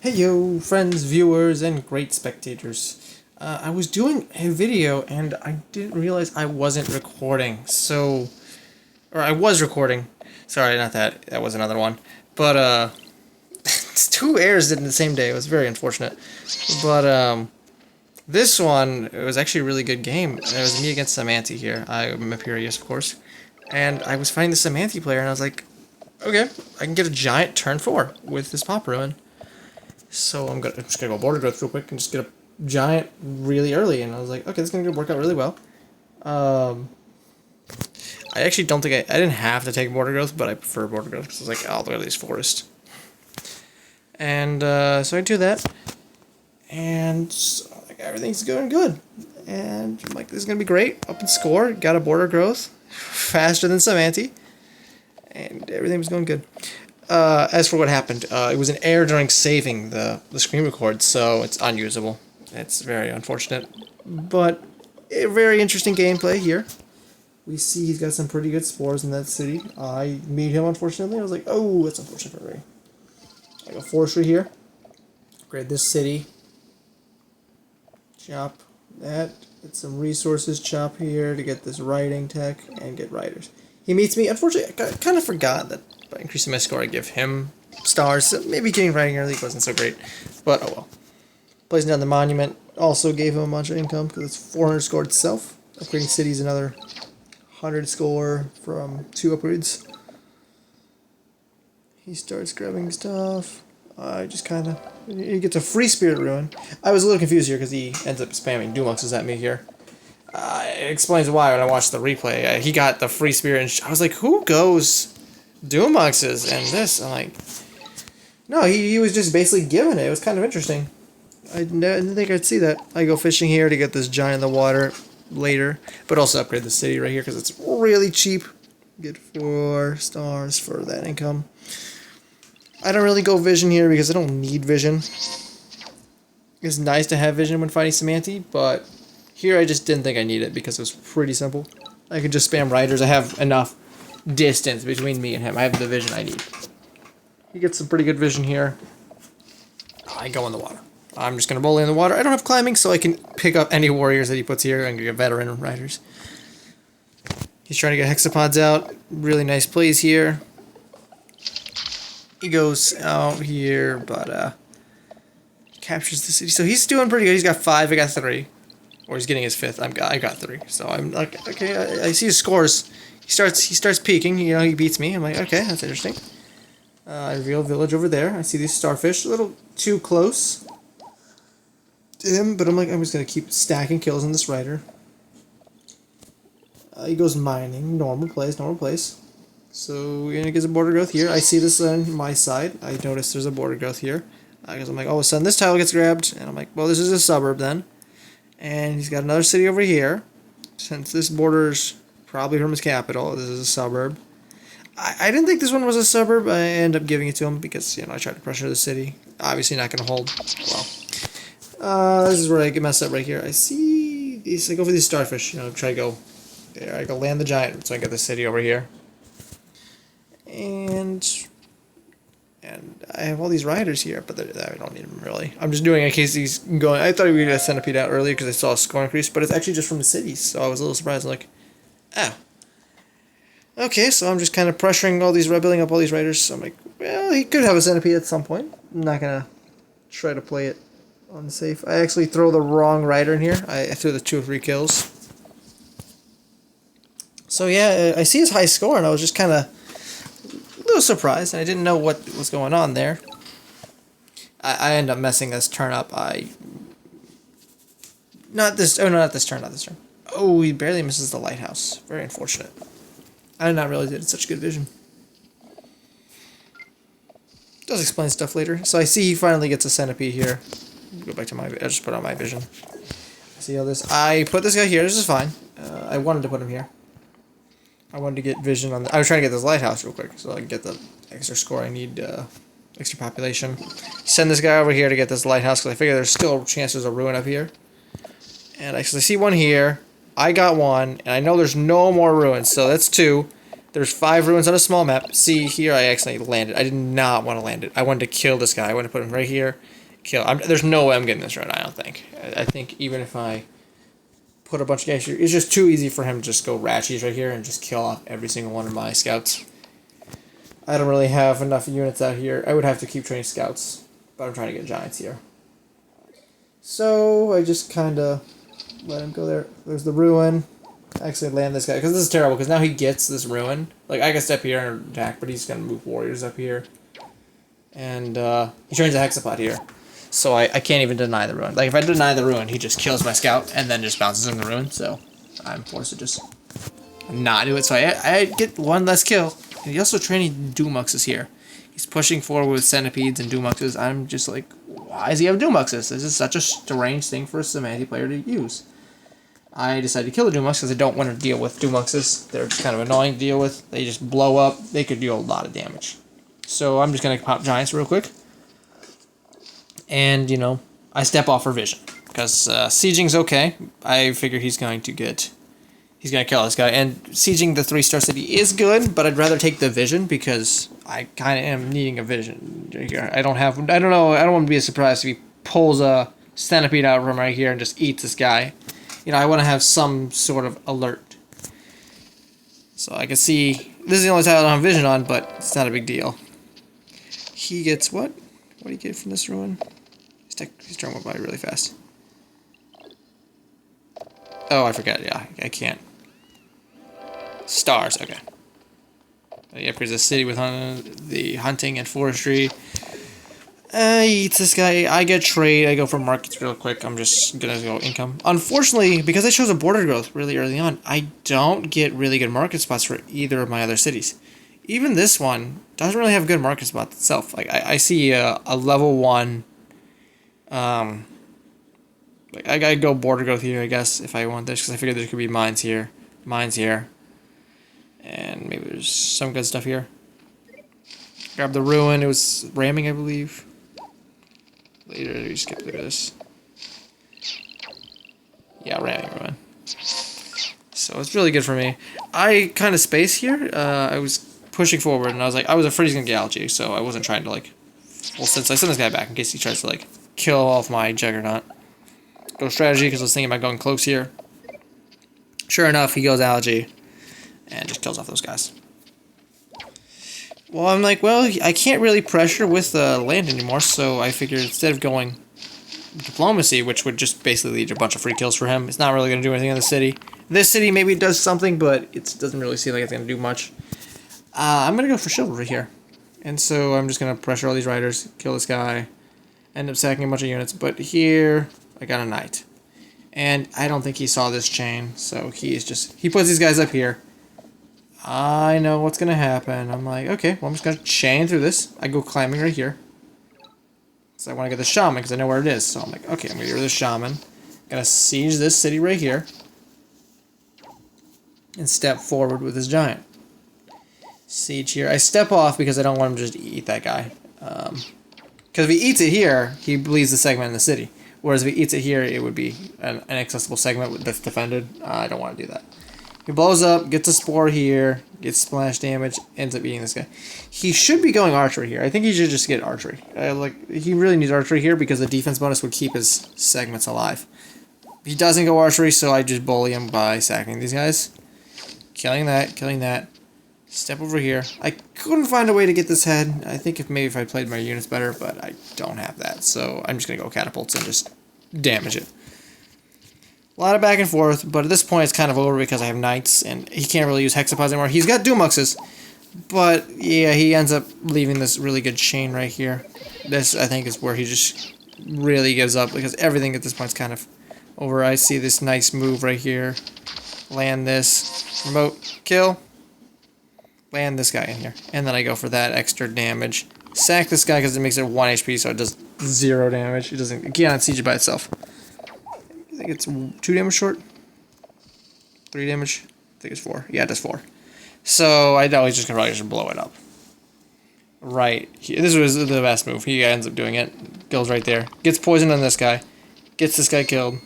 Hey yo, friends, viewers, and great spectators. I was doing a video and I didn't realize I wasn't recording, or I was recording. Sorry, not that, that was another one. But, it's two airs in the same day, it was very unfortunate. But, this one, it was actually a really good game. It was me against Cymanti here. I'm Imperius, of course. And I was fighting the Cymanti player and I was like, okay, I can get a giant turn 4 with this Pop Ruin. So I'm just gonna go border growth real quick and just get a giant really early, and I was like, okay, this is gonna work out really well. I actually don't think I didn't have to take border growth, but I prefer border growth because I was like, oh, look at these forest. And so I do that, and like, everything's going good. And I'm like, this is gonna be great. Up in score, got a border growth faster than Cymanti, and everything was going good. As for what happened, it was an error during saving the screen record, so it's unusable. It's very unfortunate, but a very interesting gameplay here. We see he's got some pretty good spores in that city. I meet him, unfortunately. I was like, oh, that's unfortunate for me. I go forestry here. Upgrade this city. Chop that. Get some resources. Chop here to get this writing tech and get writers. He meets me. Unfortunately, I kind of forgot that by increasing my score, I give him stars. So maybe getting writing early wasn't so great, but oh well. Placing down the monument also gave him a bunch of income because it's 400 score itself. Upgrading cities another 100 score from 2 upgrades. He starts grabbing stuff. I just kind of... He gets a free spirit ruin. I was a little confused here because he ends up spamming Dumuxes at me here. It explains why when I watched the replay. He got the free spirit and I was like, who goes Dumuxes and this? I'm like... No, he was just basically giving it. It was kind of interesting. I didn't think I'd see that. I go fishing here to get this giant in the water later. But also upgrade the city right here because it's really cheap. Get 4 stars for that income. I don't really go vision here because I don't need vision. It's nice to have vision when fighting Cymanti, but here I just didn't think I need it because it was pretty simple. I could just spam riders. I have enough distance between me and him. I have the vision I need. He gets some pretty good vision here. I go in the water. I'm just going to roll in the water. I don't have climbing, so I can pick up any warriors that he puts here and get veteran riders. He's trying to get hexapods out. Really nice plays here. He goes out here, but captures the city. So he's doing pretty good. He's got 5, I got 3. Or he's getting his 5th. I got 3. So I'm like, okay, I see his scores. He starts peaking, you know, he beats me. I'm like, okay, that's interesting. I reveal village over there. I see these starfish, a little too close to him, but I'm like, I'm just gonna keep stacking kills on this rider. He goes mining, normal place. So we're gonna get a border growth here. I see this on my side. I notice there's a border growth here. Because I'm like, all of a sudden this tile gets grabbed, and I'm like, well, this is a suburb then. And he's got another city over here. Since this borders probably from his capital, this is a suburb. I didn't think this one was a suburb. I ended up giving it to him because, you know, I tried to pressure the city. Obviously not going to hold. Well, this is where I get messed up right here. I see these, I go for these starfish, you know, try to go there. I go land the giant so I get the city over here. And I have all these riders here, but I don't need them really. I'm just doing it in case he's going. I thought he would get a centipede out earlier because I saw a score increase, but it's actually just from the cities, so I was a little surprised. I'm like, oh. Okay, so I'm just kind of pressuring all these, building up all these riders. So I'm like, well, he could have a centipede at some point. I'm not gonna try to play it on the safe. I actually throw the wrong rider in here. I threw the 2 or 3 kills. So yeah, I see his high score, and I was just kind of a little surprised, and I didn't know what was going on there. I end up messing this turn up. Not this turn. Oh, he barely misses the lighthouse. Very unfortunate. I did not realize it had such good vision. Does explain stuff later. So I see he finally gets a centipede here. Go back to my... I just put on my vision. See how this... I put this guy here. This is fine. I wanted to put him here. I wanted to get vision on... I was trying to get this lighthouse real quick so I can get the extra score. I need extra population. Send this guy over here to get this lighthouse because I figure there's still chances of ruin up here. And I see one here. I got 1, and I know there's no more ruins, so that's 2. There's 5 ruins on a small map. See, here I accidentally landed. I did not want to land it. I wanted to kill this guy. I wanted to put him right here. Kill. There's no way I'm getting this run, I don't think. I think even if I put a bunch of guys here, it's just too easy for him to just go Ratchies right here and just kill off every single one of my scouts. I don't really have enough units out here. I would have to keep training scouts, but I'm trying to get giants here. So I just kind of let him go there. There's the ruin. Actually land this guy, because this is terrible, because now he gets this ruin. Like, I can step here and attack, but he's going to move warriors up here. And he trains a hexapod here. So I can't even deny the ruin. Like, if I deny the ruin, he just kills my scout, and then just bounces in the ruin. So I'm forced to just not do it. So I get one less kill. And he's also training Dumuxes here. He's pushing forward with centipedes and Dumuxes. I'm just like, why does he have Dumuxes? This is such a strange thing for a Cymanti player to use. I decided to kill the Dumux because I don't want to deal with Dumuxes. They're just kind of annoying to deal with. They just blow up. They could deal a lot of damage. So I'm just going to pop giants real quick. And, you know, I step off for vision. Because sieging's okay. I figure he's going to kill this guy. And sieging the 3-star city is good, but I'd rather take the vision because I kind of am needing a vision here. I don't want to be a surprise if he pulls a centipede out from right here and just eats this guy. You know, I want to have some sort of alert. So I can see, this is the only time I don't have vision on, but it's not a big deal. He gets what? What do you get from this ruin? He's trying by really fast. Oh, I forgot. Yeah, I can't. Stars, okay. Yeah, because the city with the hunting and forestry. He eats this guy. I get trade. I go for markets real quick. I'm just gonna go income. Unfortunately, because I chose a border growth really early on, I don't get really good market spots for either of my other cities. Even this one doesn't really have good market spots itself. Like I see a level 1. Like I gotta go border growth here, I guess, if I want this, because I figured there could be mines here, and maybe there's some good stuff here. Grab the ruin. It was ramming, I believe. Later, we skip through this. Yeah, ramming ruin. So it's really good for me. I kind of space here. I was pushing forward, and I was like, I was afraid he's gonna get algae, so I wasn't trying to like. Well, since I sent this guy back in case he tries to like kill off my Juggernaut. Go strategy because I was thinking about going cloaks here. Sure enough, he goes algae and just kills off those guys. Well, I'm like, well, I can't really pressure with land anymore, so I figured instead of going diplomacy, which would just basically lead to a bunch of free kills for him, it's not really going to do anything in the city. This city maybe does something, but it doesn't really seem like it's going to do much. I'm going to go for chivalry here. And so I'm just going to pressure all these riders, kill this guy, end up sacking a bunch of units. But here, I got a knight. And I don't think he saw this chain, so he puts these guys up here. I know what's going to happen. I'm like, okay, well, I'm just going to chain through this. I go climbing right here. So I want to get the shaman because I know where it is. So I'm like, okay, I'm going to get rid of the shaman. I'm going to siege this city right here. And step forward with this giant. Siege here. I step off because I don't want him to just eat that guy. Because if he eats it here, he bleeds the segment in the city. Whereas if he eats it here, it would be an accessible segment that's defended. I don't want to do that. He blows up, gets a spore here, gets splash damage, ends up eating this guy. He should be going archery here. I think he should just get archery. He really needs archery here because the defense bonus would keep his segments alive. He doesn't go archery, so I just bully him by sacking these guys. Killing that. Step over here. I couldn't find a way to get this head. I think if I played my units better, but I don't have that. So I'm just going to go catapults and just damage it. A lot of back and forth, but at this point it's kind of over because I have knights, and he can't really use hexapods anymore. He's got Dumuxes, but yeah, he ends up leaving this really good chain right here. This, I think, is where he just really gives up because everything at this point is kind of over. I see this nice move right here. Land this. Remote kill. Land this guy in here. And then I go for that extra damage. Sack this guy because it makes it 1 HP, so it does 0 damage. It cannot siege it by itself. I think it's 2 damage short. 3 damage. I think it's 4. Yeah, it does 4. So I know he's just gonna probably just blow it up. Right. This was the best move. He ends up doing it. Goes right there. Gets poisoned on this guy. Gets this guy killed.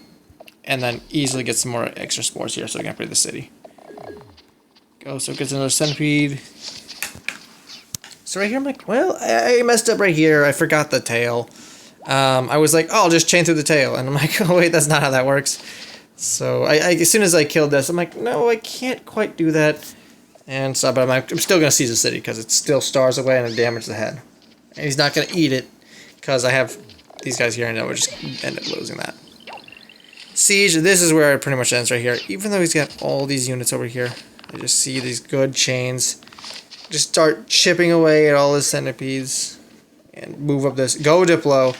And then easily gets some more extra spores here so he can upgrade the city. Oh, so it gets another centipede. So right here, I'm like, well, I messed up right here. I forgot the tail. I was like, oh, I'll just chain through the tail. And I'm like, oh, wait, that's not how that works. So as soon as I killed this, I'm like, no, I can't quite do that. And so, but I'm still going to seize the city because it still stars away and it damages the head. And he's not going to eat it because I have these guys here and I would just end up losing that. Siege, this is where it pretty much ends right here. Even though he's got all these units over here, I just see these good chains. Just start chipping away at all his centipedes and move up this. Go Diplo.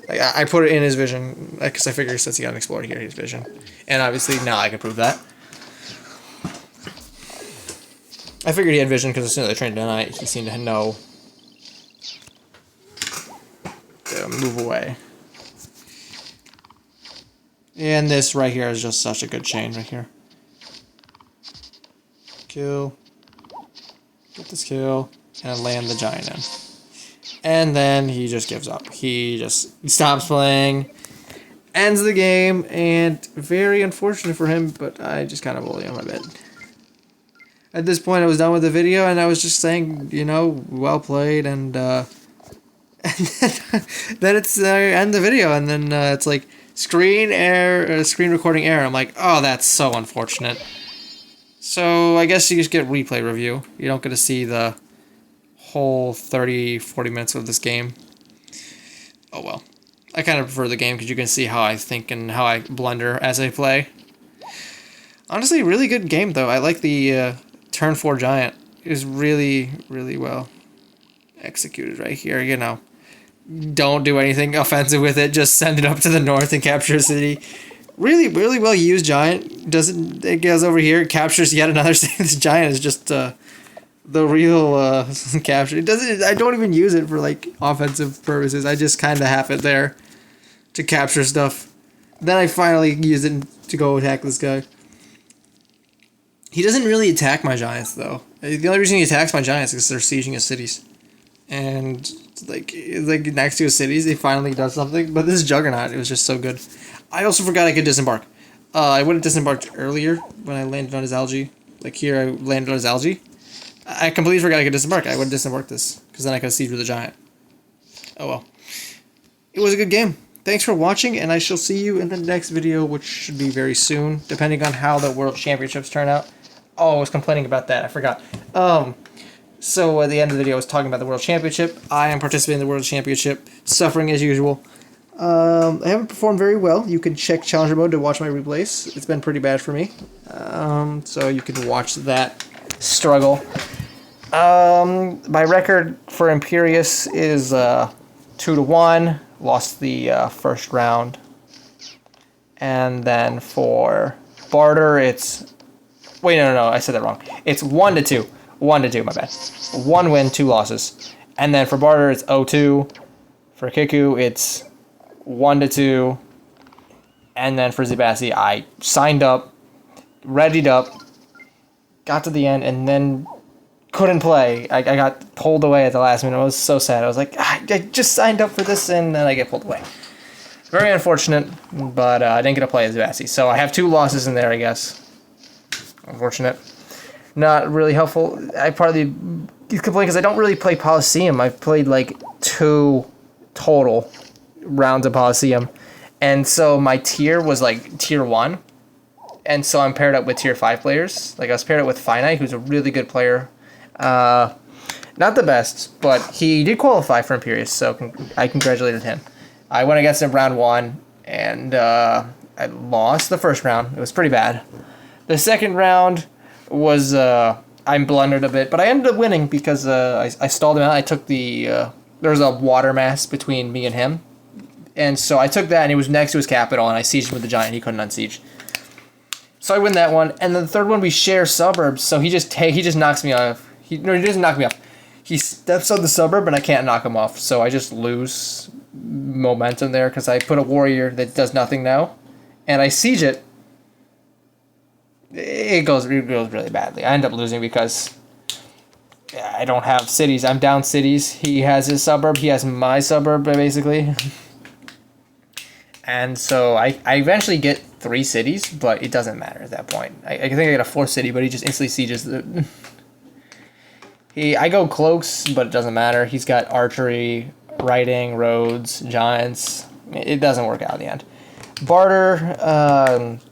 I put it in his vision because I figured since he got an explorer here, his vision. And obviously now I can prove that. I figured he had vision because as soon as I trained tonight, he seemed to know to move away. And this right here is just such a good chain right here. Kill. Get this kill. And land the giant in. And then he just gives up. He just stops playing. Ends the game. And very unfortunate for him, but I just kind of bully him a bit. At this point, I was done with the video, and I was just saying, you know, well played, and then it's end the video, and then it's like screen recording error. I'm like, oh, that's so unfortunate. So I guess you just get replay review. You don't get to see the whole 30-40 minutes of this game. Oh well. I kind of prefer the game because you can see how I think and how I blunder as I play. Honestly, really good game though. I like the turn 4 giant. It was really, really well executed right here, you know. Don't do anything offensive with it. Just send it up to the north and capture a city. Really, really well used giant. It goes over here, captures yet another city. This giant is just the real capture. It doesn't. I don't even use it for like offensive purposes. I just kind of have it there to capture stuff. Then I finally use it to go attack this guy. He doesn't really attack my giants, though. The only reason he attacks my giants is because they're sieging his cities. And, like next to his cities, he finally does something. But this Juggernaut, it was just so good. I also forgot I could disembark. I would have disembarked earlier when I landed on his algae. Like here, I landed on his algae. I completely forgot I could disembark. I would have disembarked this, because then I could have sieged with a giant. Oh well. It was a good game. Thanks for watching, and I shall see you in the next video, which should be very soon, depending on how the World Championships turn out. Oh, I was complaining about that. I forgot. So at the end of the video, I was talking about the World Championship. I am participating in the World Championship, suffering as usual. I haven't performed very well. You can check Challenger Mode to watch my replays. It's been pretty bad for me. So you can watch that struggle. My record for Imperius is 2-1. Lost the first round. And then for Barter, it's... Wait, no, I said that wrong. It's 1-2. 1-2, my bad. 1 win, 2 losses. And then for Barter, it's 0-2. For Kiku, it's 1-2. And then for Zibasi, I signed up, readied up, got to the end, and then couldn't play. I got pulled away at the last minute. I was so sad. I was like, I just signed up for this, and then I get pulled away. Very unfortunate, but I didn't get to play as Zibasi. So I have 2 losses in there, I guess. Unfortunate. Not really helpful. I partly complain because I don't really play Coliseum. I've played like 2 total rounds of Coliseum. And so my tier was like tier 1. And so I'm paired up with tier 5 players. Like I was paired up with Finite, who's a really good player. Not the best, but he did qualify for Imperius, so I congratulated him. I went against him round 1, and I lost the first round. It was pretty bad. The second round was, I blundered a bit, but I ended up winning because I stalled him out. I took the, there was a water mass between me and him. And so I took that, and he was next to his capital, and I sieged him with the giant. He couldn't unsiege. So I win that one. And then the third one, we share suburbs, so he just knocks me off. No, he doesn't knock me off. He steps on the suburb, and I can't knock him off. So I just lose momentum there because I put a warrior that does nothing now. And I siege it. It goes really badly. I end up losing because I don't have cities. I'm down cities. He has his suburb. He has my suburb, basically. And so I eventually get 3 cities, but it doesn't matter at that point. I think I got a 4th city, but he just instantly sieges the... I go cloaks, but it doesn't matter. He's got archery, writing, roads, giants. It doesn't work out in the end. Barter,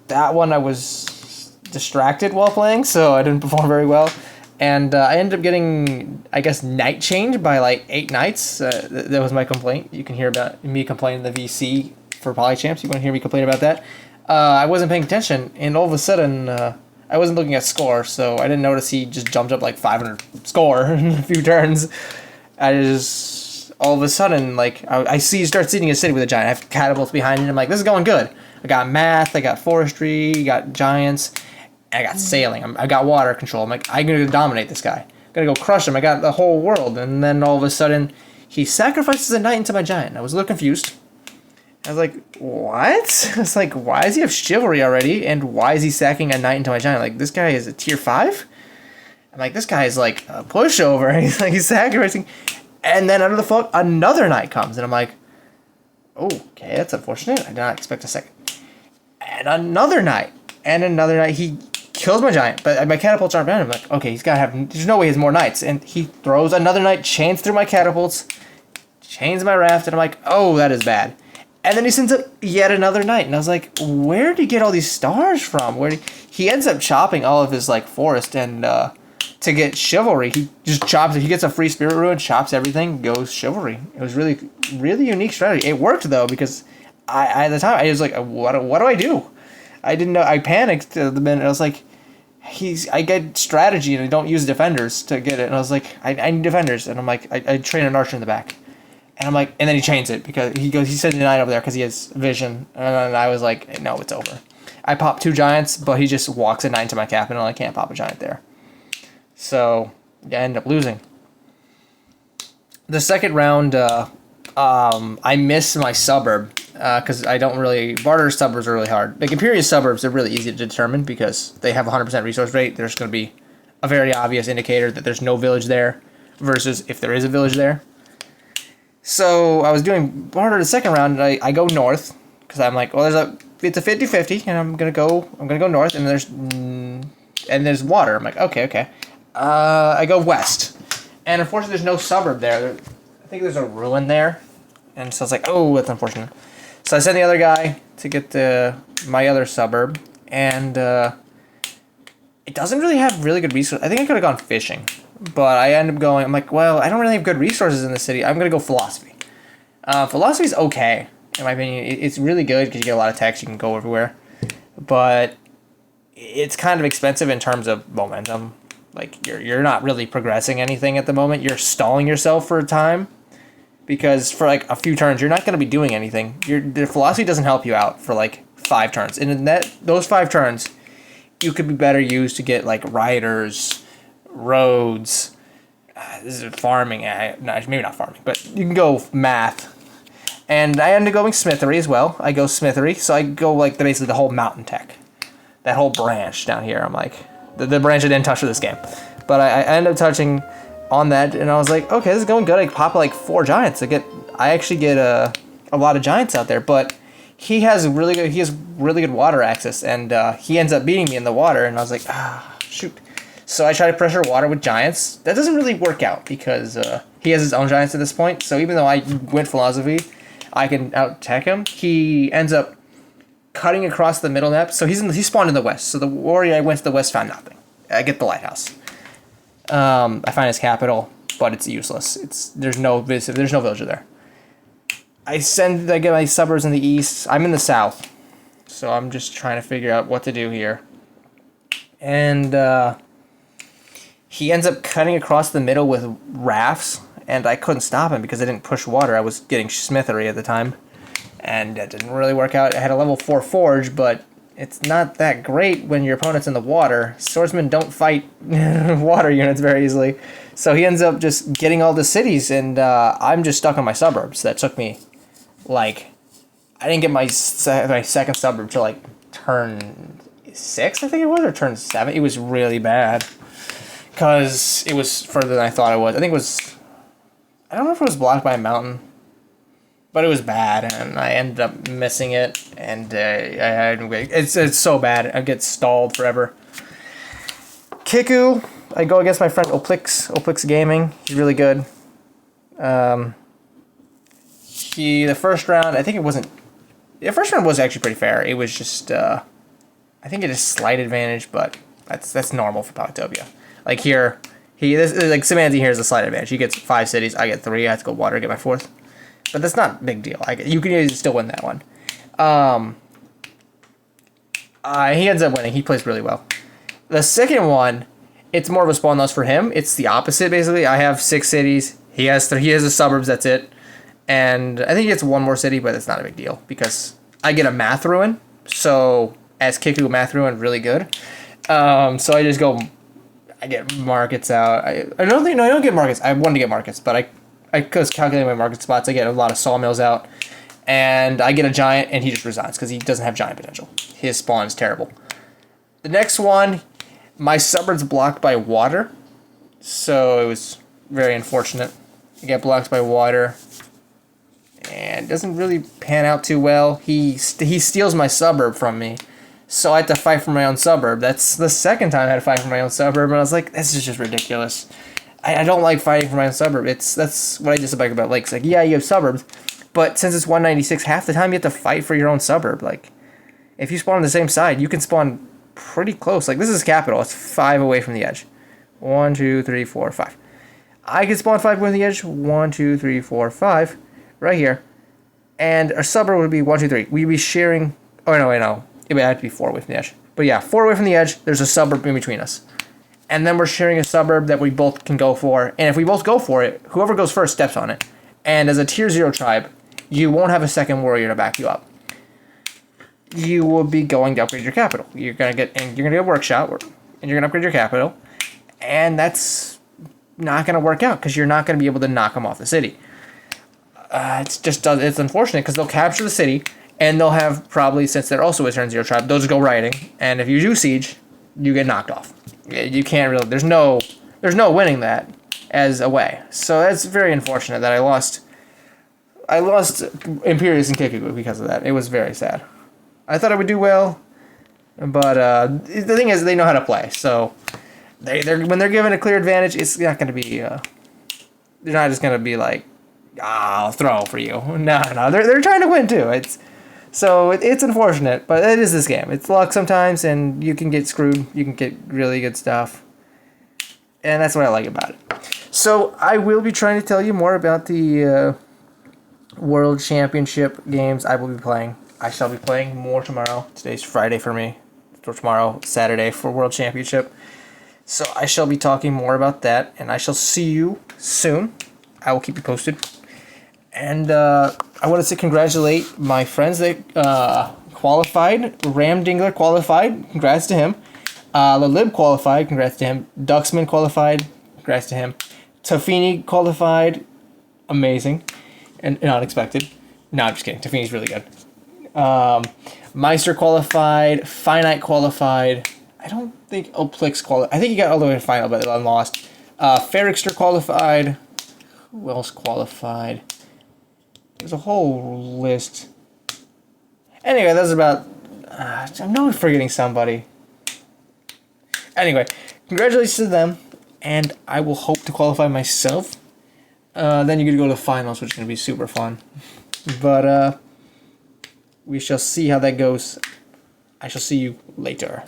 that one I was distracted while playing, so I didn't perform very well. And I ended up getting, I guess, night change by like 8 nights. That was my complaint. You can hear about me complaining the VC for Polychamps. You want to hear me complain about that? I wasn't paying attention, and all of a sudden, I wasn't looking at score, so I didn't notice he just jumped up like 500 score in a few turns. I just, all of a sudden, like, I start seeding a city with a giant. I have catapults behind it. I'm like, this is going good. I got math, I got forestry, I got giants. I got sailing. I got water control. I'm like, I'm going to dominate this guy. I'm going to go crush him. I got the whole world. And then all of a sudden, he sacrifices a knight into my giant. I was a little confused. I was like, what? I was like, why does he have chivalry already? And why is he sacking a knight into my giant? Like, this guy is a tier 5? I'm like, this guy is like a pushover. He's sacrificing. And then out of the float, another knight comes. And I'm like, oh, okay, that's unfortunate. I did not expect a second. And another knight. And another knight. He kills my giant, but my catapults aren't bound. I'm like, okay, he's got to have... There's no way he has more knights. And he throws another knight, chains through my catapults, chains my raft, and I'm like, oh, that is bad. And then he sends up yet another knight, and I was like, where did he get all these stars from? He ends up chopping all of his, like, forest, and to get chivalry, he just chops it. He gets a free spirit ruin, chops everything, goes chivalry. It was really, really unique strategy. It worked, though, because at the time, I was like, what do I do? I didn't know. I panicked at the minute. I was like, I get strategy and I don't use defenders to get it. And I was like, I need defenders. And I'm like, I train an archer in the back. And I'm like, and then he chains it because he sends a knight over there because he has vision. And I was like, no, it's over. I pop 2 giants, but he just walks a knight into my capital and I can't pop a giant there. So I end up losing. The second round, I miss my suburb. Because I don't really... Barter suburbs are really hard. Like, Imperial suburbs are really easy to determine because they have 100% resource rate. There's going to be a very obvious indicator that there's no village there versus if there is a village there. So, I was doing Barter the second round, and I go north because I'm like, well, it's a 50-50, and I'm going to go north, and there's water. I'm like, okay. I go west. And unfortunately, there's no suburb there. I think there's a ruin there. And so I was like, oh, that's unfortunate. So I sent the other guy to get my other suburb, and it doesn't really have really good resources. I think I could have gone fishing, but I ended up going, I'm like, well, I don't really have good resources in the city. I'm going to go philosophy. Philosophy's okay, in my opinion. It's really good because you get a lot of text. You can go everywhere, but it's kind of expensive in terms of momentum. Like, you're not really progressing anything at the moment. You're stalling yourself for a time. Because for like a few turns, you're not going to be doing anything. The philosophy doesn't help you out for like 5 turns. And in those 5 turns, you could be better used to get like riders, roads. This is farming. Maybe not farming, but you can go math. And I ended up going smithery as well. I go smithery, so I go like basically the whole mountain tech, that whole branch down here. I'm like the branch I didn't touch for this game, but I ended up touching on that, and I was like, okay, this is going good. I pop like 4 giants. I actually get a lot of giants out there, but he has really good water access, and he ends up beating me in the water, and I was like, shoot. So I try to pressure water with giants. That doesn't really work out because he has his own giants at this point. So even though I went philosophy, I can out-tech him. He ends up cutting across the middle map. So he spawned in the west. So the warrior I went to the west found nothing. I get the lighthouse. I find his capital, but it's useless. There's no villager there. I get my suburbs in the east. I'm in the south, so I'm just trying to figure out what to do here. And he ends up cutting across the middle with rafts, and I couldn't stop him because I didn't push water. I was getting smithery at the time, and that didn't really work out. I had a level 4 forge, but it's not that great when your opponent's in the water. Swordsmen don't fight water units very easily. So he ends up just getting all the cities, and I'm just stuck on my suburbs. That took me, like, I didn't get my second suburb till, like, turn 6, I think it was, or turn 7. It was really bad. Because it was further than I thought it was. I don't know if it was blocked by a mountain. But it was bad, and I ended up missing it, and it's so bad. I get stalled forever. Kiku, I go against my friend Oplix Gaming. He's really good. The first round, I think it wasn't. The first round was actually pretty fair. It was just, I think it is slight advantage, but that's normal for Poctopia. Like here, like Cymanti here is a slight advantage. He gets 5 cities, I get 3. I have to go water to get my 4th. But that's not a big deal. You can still win that one. He ends up winning. He plays really well. The second one, it's more of a spawn loss for him. It's the opposite, basically. I have 6 cities. He has 3. He has the suburbs. That's it. And I think he gets 1 more city, but it's not a big deal because I get a math ruin. So as Kiku, math ruin really good. So I just go. I get markets out. I don't get markets. I wanted to get markets, but I was calculating my market spots. I get a lot of sawmills out, and I get a giant, and he just resigns because he doesn't have giant potential. His spawn is terrible. The next one, my suburb's blocked by water, so it was very unfortunate. I get blocked by water, and it doesn't really pan out too well. He steals my suburb from me, so I had to fight for my own suburb. That's the second time I had to fight for my own suburb, and I was like, this is just ridiculous. I don't like fighting for my own suburb. That's what I dislike about lakes. Like, yeah, you have suburbs, but since it's 196, half the time you have to fight for your own suburb. Like, if you spawn on the same side, you can spawn pretty close. Like, this is capital. It's 5 away from the edge. 1, 2, 3, 4, 5. I can spawn 5 away from the edge. 1, 2, 3, 4, 5. Right here. And our suburb would be 1, 2, 3. We'd be sharing... Oh, no, wait, no. It would have to be 4 away from the edge. But yeah, 4 away from the edge, there's a suburb in between us. And then we're sharing a suburb that we both can go for. And if we both go for it, whoever goes first steps on it. And as a tier 0 tribe, you won't have a second warrior to back you up. You will be going to upgrade your capital. You're gonna get a workshop, and you're gonna upgrade your capital. And that's not gonna work out because you're not gonna be able to knock them off the city. It's unfortunate because they'll capture the city, and they'll have probably, since they're also a turn 0 tribe, they'll just go rioting. And if you do siege, you get knocked off. You can't really. There's no winning that as a way. So that's very unfortunate that I lost Imperius and Kiku because of that. It was very sad. I thought I would do well, but the thing is, they know how to play. So when they're given a clear advantage, it's not going to be. They're not just going to be like, I'll throw for you. No. They're trying to win too. It's unfortunate, but it is this game. It's luck sometimes, and you can get screwed. You can get really good stuff, and that's what I like about it. So I will be trying to tell you more about the World Championship games I will be playing. I shall be playing more tomorrow. Today's Friday for me. So tomorrow, Saturday for World Championship. So I shall be talking more about that, and I shall see you soon. I will keep you posted. And I wanted to congratulate my friends that qualified. Ram Dingler qualified. Congrats to him. Lalib qualified. Congrats to him. Duxman qualified. Congrats to him. Tafini qualified. Amazing. And unexpected. No, I'm just kidding. Tafini's really good. Meister qualified. Finite qualified. I don't think Oplix qualified. I think he got all the way to final, but then lost. Ferrixter qualified. Who else qualified? There's a whole list. Anyway, that's about... I know I'm forgetting somebody. Anyway, congratulations to them, and I will hope to qualify myself. Then you get to go to the finals, which is going to be super fun. But we shall see how that goes. I shall see you later.